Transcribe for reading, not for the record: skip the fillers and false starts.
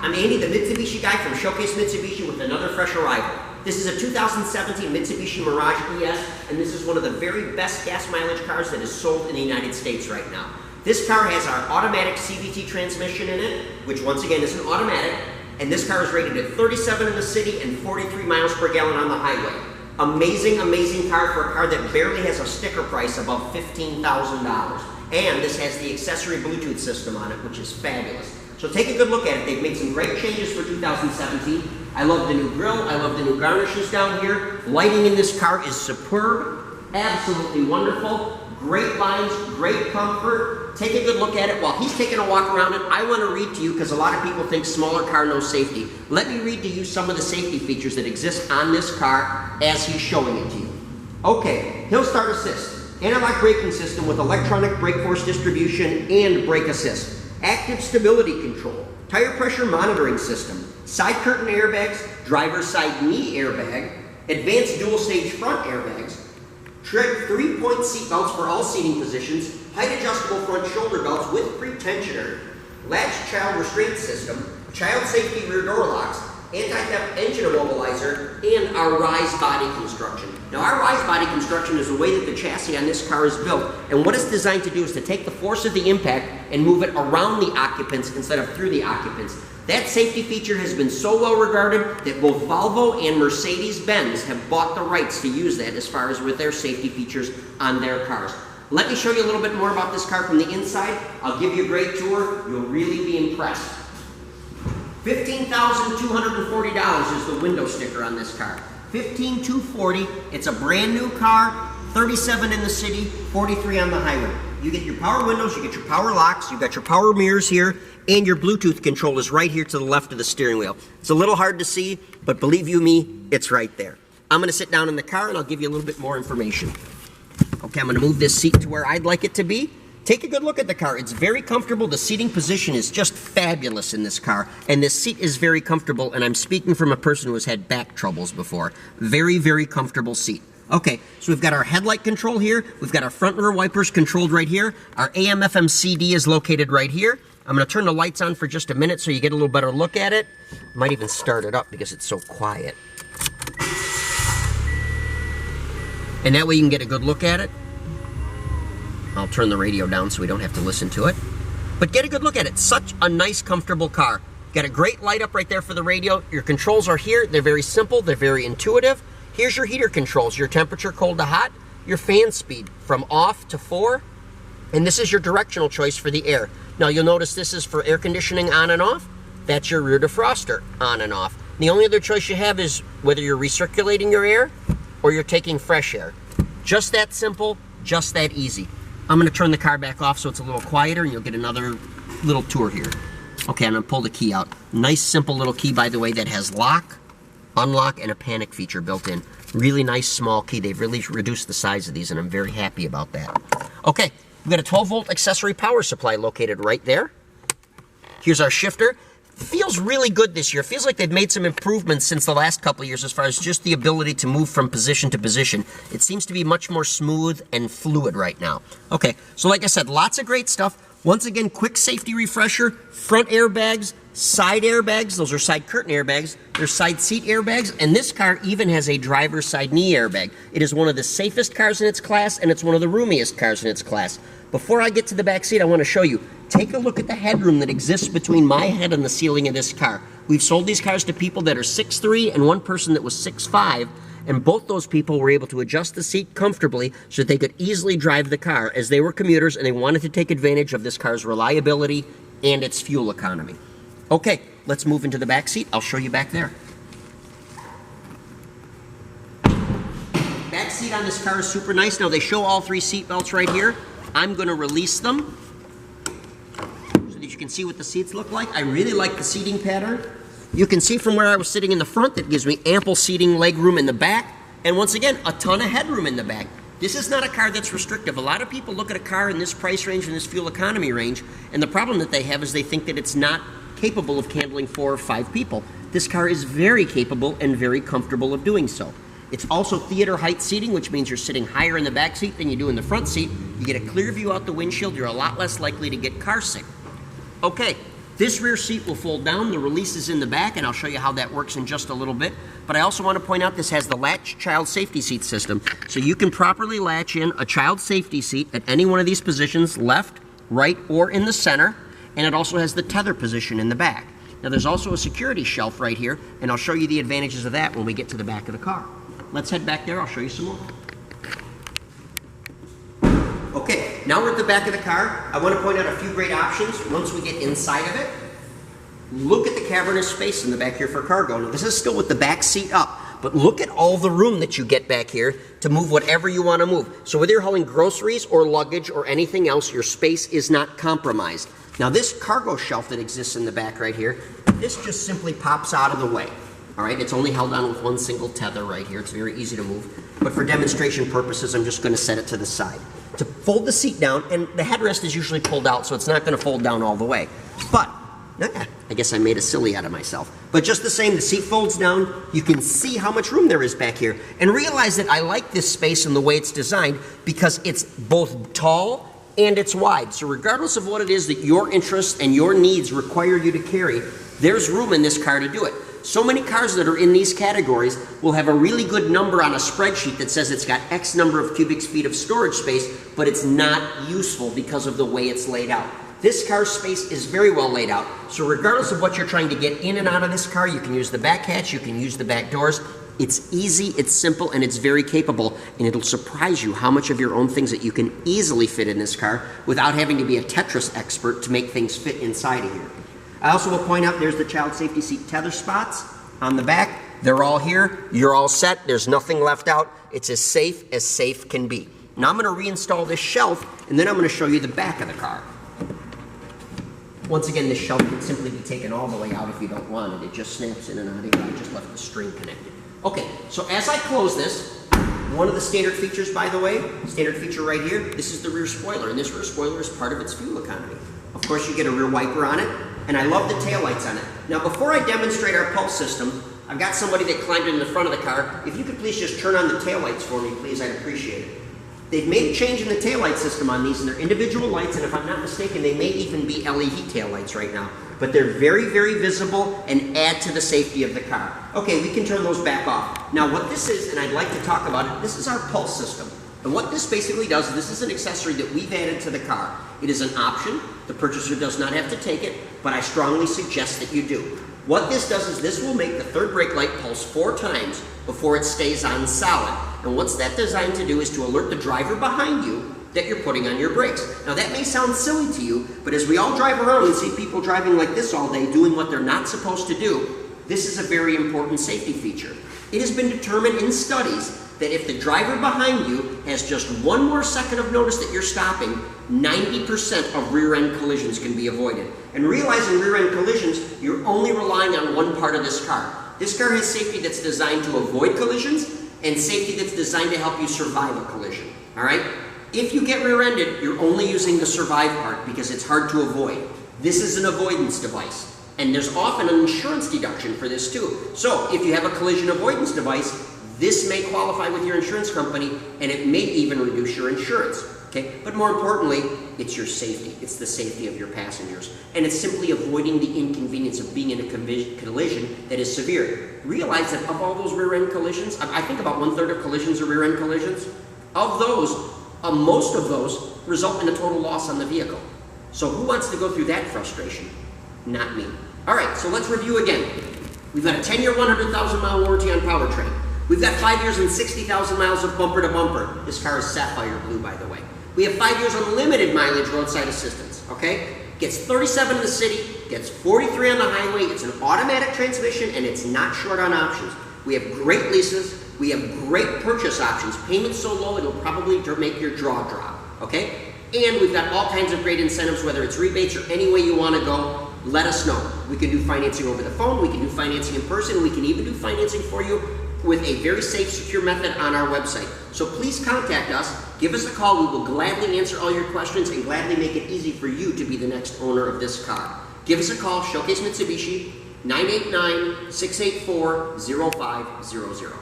I'm Andy, the Mitsubishi guy from Showcase Mitsubishi with another fresh arrival. This is a 2017 Mitsubishi Mirage ES, and this is one of the very best gas mileage cars that is sold in the United States right now. This car has our automatic CVT transmission in it, which once again is an automatic, and this car is rated at 37 in the city and 43 miles per gallon on the highway. Amazing, amazing car for a car that barely has a sticker price above $15,000. And this has the accessory Bluetooth system on it, which is fabulous. So take a good look at it. They've made some great changes for 2017. I love the new grille. I love the new garnishes down here. Lighting in this car is superb. Absolutely wonderful. Great lines, great comfort. Take a good look at it. While he's taking a walk around it, I want to read to you, because a lot of people think smaller car, no safety. Let me read to you some of the safety features that exist on this car as he's showing it to you. Okay, hill start assist. Analog braking system with electronic brake force distribution and brake assist. Active stability control, tire pressure monitoring system, side curtain airbags, driver's side knee airbag, advanced dual stage front airbags, 3-point seat belts for all seating positions, height adjustable front shoulder belts with pretensioner, latch child restraint system, child safety rear door locks, anti-theft engine immobilizer, and our rise body construction. Now our rise body construction is the way that the chassis on this car is built, and what it's designed to do is to take the force of the impact and move it around the occupants instead of through the occupants. That safety feature has been so well regarded that both Volvo and Mercedes-Benz have bought the rights to use that as far as with their safety features on their cars. Let me show you a little bit more about this car from the inside. I'll give you a great tour. You'll really be impressed. $15,240 is the window sticker on this car. $15,240. It's a brand new car, 37 in the city, 43 on the highway. You get your power windows, you get your power locks, you got your power mirrors here, and your Bluetooth control is right here to the left of the steering wheel. It's a little hard to see, but believe you me, it's right there. I'm going to sit down in the car and I'll give you a little bit more information. Okay, I'm going to move this seat to where I'd like it to be. Take a good look at the car. It's very comfortable. The seating position is just fabulous in this car. And this seat is very comfortable, and I'm speaking from a person who has had back troubles before. Very, very comfortable seat. Okay, so we've got our headlight control here. We've got our front rear wipers controlled right here. Our AM/FM CD is located right here. I'm going to turn the lights on for just a minute so you get a little better look at it. Might even start it up because it's so quiet. And that way you can get a good look at it. I'll turn the radio down so we don't have to listen to it. But get a good look at it. Such a nice, comfortable car. Got a great light up right there for the radio. Your controls are here. They're very simple. They're very intuitive. Here's your heater controls. Your temperature, cold to hot. Your fan speed from off to 4. And this is your directional choice for the air. Now you'll notice this is for air conditioning on and off. That's your rear defroster on and off. And the only other choice you have is whether you're recirculating your air or you're taking fresh air. Just that simple, just that easy. I'm going to turn the car back off so it's a little quieter and you'll get another little tour here. Okay, I'm going to pull the key out. Nice, simple little key, by the way, that has lock, unlock, and a panic feature built in. Really nice, small key. They've really reduced the size of these, and I'm very happy about that. Okay, we've got a 12-volt accessory power supply located right there. Here's our shifter. Feels really good this year. Feels like they've made some improvements since the last couple of years as far as just the ability to move from position to position. It seems to be much more smooth and fluid right now. Okay, so like I said, lots of great stuff. Once again, quick safety refresher, front airbags, side airbags, those are side curtain airbags, there's side seat airbags, and this car even has a driver's side knee airbag. It is one of the safest cars in its class, and it's one of the roomiest cars in its class. Before I get to the back seat, I want to show you. Take a look at the headroom that exists between my head and the ceiling of this car. We've sold these cars to people that are 6'3" and one person that was 6'5", and both those people were able to adjust the seat comfortably so that they could easily drive the car, as they were commuters and they wanted to take advantage of this car's reliability and its fuel economy. Okay, let's move into the back seat. I'll show you back there. Back seat on this car is super nice. Now they show all 3 seat belts right here. I'm going to release them so that you can see what the seats look like. I really like the seating pattern. You can see from where I was sitting in the front that gives me ample seating leg room in the back, and once again, a ton of headroom in the back. This is not a car that's restrictive. A lot of people look at a car in this price range and this fuel economy range, and the problem that they have is they think that it's not capable of handling 4 or 5 people. This car is very capable and very comfortable of doing so. It's also theater height seating, which means you're sitting higher in the back seat than you do in the front seat. You get a clear view out the windshield. You're a lot less likely to get car sick. Okay, This rear seat will fold down. The release is in the back, and I'll show you how that works in just a little bit. But I also want to point out this has the latch child safety seat system. So you can properly latch in a child safety seat at any one of these positions, left, right, or in the center. And it also has the tether position in the back. Now there's also a security shelf right here, and I'll show you the advantages of that when we get to the back of the car. Let's head back there, I'll show you some more. Okay, now we're at the back of the car. I want to point out a few great options once we get inside of it. Look at the cavernous space in the back here for cargo. Now this is still with the back seat up, but look at all the room that you get back here to move whatever you want to move. So whether you're hauling groceries or luggage or anything else, your space is not compromised. Now this cargo shelf that exists in the back right here, this just simply pops out of the way. All right, it's only held on with one single tether right here. It's very easy to move. But for demonstration purposes, I'm just going to set it to the side. To fold the seat down, and the headrest is usually pulled out, so it's not going to fold down all the way. But, I guess I made a silly out of myself. But just the same, the seat folds down. You can see how much room there is back here. And realize that I like this space and the way it's designed because it's both tall and it's wide. So regardless of what it is that your interests and your needs require you to carry, there's room in this car to do it. So many cars that are in these categories will have a really good number on a spreadsheet that says it's got X number of cubic feet of storage space, but it's not useful because of the way it's laid out. This car's space is very well laid out, so regardless of what you're trying to get in and out of this car, you can use the back hatch, you can use the back doors. It's easy, it's simple, and it's very capable, and it'll surprise you how much of your own things that you can easily fit in this car without having to be a Tetris expert to make things fit inside of here. I also will point out there's the child safety seat tether spots on the back. They're all here. You're all set. There's nothing left out. It's as safe can be. Now I'm going to reinstall this shelf, and then I'm going to show you the back of the car. Once again, this shelf can simply be taken all the way out if you don't want it. It just snaps in and out of here. I just left the string connected. Okay, so as I close this, one of the standard features, by the way, standard feature right here, this is the rear spoiler, and this rear spoiler is part of its fuel economy. Of course, you get a rear wiper on it, and I love the taillights on it. Now, before I demonstrate our pulse system, I've got somebody that climbed in the front of the car. If you could please just turn on the taillights for me, please, I'd appreciate it. They've made a change in the taillight system on these, and they're individual lights, and if I'm not mistaken, they may even be LED taillights right now. But they're very, very visible and add to the safety of the car. Okay, we can turn those back off. Now, what this is, and I'd like to talk about it, this is our pulse system. And what this basically does, this is an accessory that we've added to the car. It is an option. The purchaser does not have to take it, but I strongly suggest that you do. What this does is this will make the third brake light pulse 4 times before it stays on solid. And what's that designed to do is to alert the driver behind you that you're putting on your brakes. Now that may sound silly to you, but as we all drive around and see people driving like this all day doing what they're not supposed to do, this is a very important safety feature. It has been determined in studies that if the driver behind you has just 1 more second of notice that you're stopping, 90% of rear-end collisions can be avoided. And realizing rear-end collisions, you're only relying on one part of this car. This car has safety that's designed to avoid collisions and safety that's designed to help you survive a collision. All right? If you get rear-ended, you're only using the survive part because it's hard to avoid. This is an avoidance device. And there's often an insurance deduction for this too. So if you have a collision avoidance device, this may qualify with your insurance company, and it may even reduce your insurance, okay? But more importantly, it's your safety. It's the safety of your passengers. And it's simply avoiding the inconvenience of being in a collision that is severe. Realize that of all those rear-end collisions, I think about 1/3 of collisions are rear-end collisions. Of those, most of those result in a total loss on the vehicle. So who wants to go through that frustration? Not me. All right, so let's review again. We've got a 10-year, 100,000-mile warranty on powertrain. We've got 5 years and 60,000 miles of bumper to bumper. This car is sapphire blue, by the way. We have 5 years unlimited mileage roadside assistance, okay? Gets 37 in the city, gets 43 on the highway, it's an automatic transmission, and it's not short on options. We have great leases, we have great purchase options. Payments so low it'll probably make your jaw drop, okay? And we've got all kinds of great incentives, whether it's rebates or any way you want to go. Let us know. We can do financing over the phone, we can do financing in person, we can even do financing for you with a very safe, secure method on our website. So please contact us, give us a call, we will gladly answer all your questions and gladly make it easy for you to be the next owner of this car. Give us a call, Showcase Mitsubishi, 989-684-0500.